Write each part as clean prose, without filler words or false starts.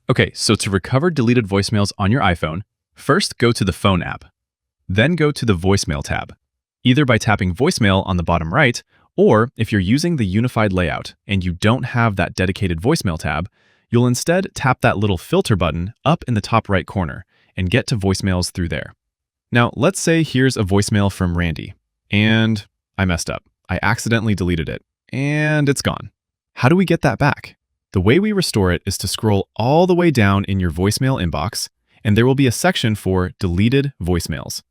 Okay, so to recover deleted voicemails on your iPhone, first go to the Phone app. Then go to the Voicemail tab, either by tapping Voicemail on the bottom right, or if you're using the unified layout and you don't have that dedicated Voicemail tab, you'll instead tap that little filter button up in the top right corner and get to voicemails through there. Now, let's say here's a voicemail from Randy, and I messed up. I accidentally deleted it, and it's gone. How do we get that back? The way we restore it is to scroll all the way down in your voicemail inbox, and there will be a section for deleted voicemails.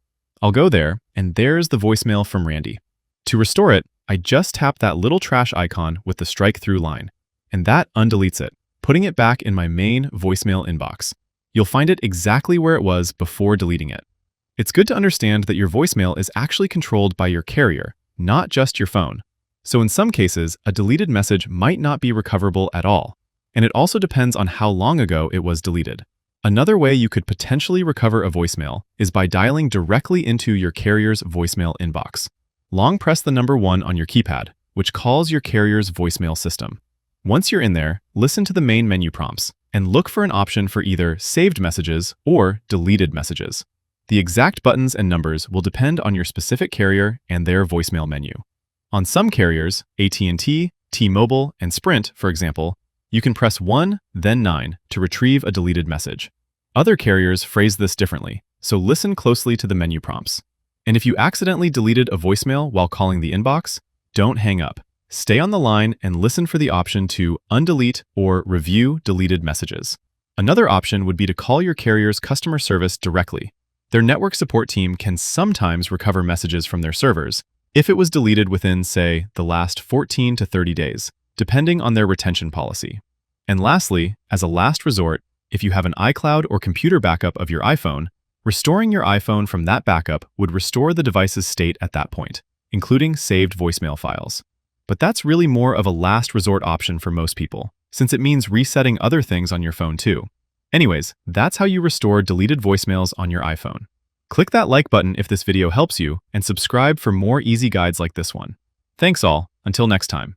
I'll go there, and there's the voicemail from Randy. To restore it, I just tap that little trash icon with the strike through line, and that undeletes it, putting it back in my main voicemail inbox. You'll find it exactly where it was before deleting it. It's good to understand that your voicemail is actually controlled by your carrier, not just your phone. So in some cases, a deleted message might not be recoverable at all, and it also depends on how long ago it was deleted. Another way you could potentially recover a voicemail is by dialing directly into your carrier's voicemail inbox. Long press the number 1 on your keypad, which calls your carrier's voicemail system. Once you're in there, listen to the main menu prompts and look for an option for either saved messages or deleted messages. The exact buttons and numbers will depend on your specific carrier and their voicemail menu. On some carriers, AT&T, T-Mobile, and Sprint, for example, you can press 1, then 9 to retrieve a deleted message. Other carriers phrase this differently, so listen closely to the menu prompts. And if you accidentally deleted a voicemail while calling the inbox, don't hang up. Stay on the line and listen for the option to undelete or review deleted messages. Another option would be to call your carrier's customer service directly. Their network support team can sometimes recover messages from their servers if it was deleted within, say, the last 14 to 30 days, depending on their retention policy. And lastly, as a last resort, if you have an iCloud or computer backup of your iPhone, restoring your iPhone from that backup would restore the device's state at that point, including saved voicemail files. But that's really more of a last resort option for most people, since it means resetting other things on your phone too. Anyways, that's how you restore deleted voicemails on your iPhone. Click that like button if this video helps you, and subscribe for more easy guides like this one. Thanks all, until next time.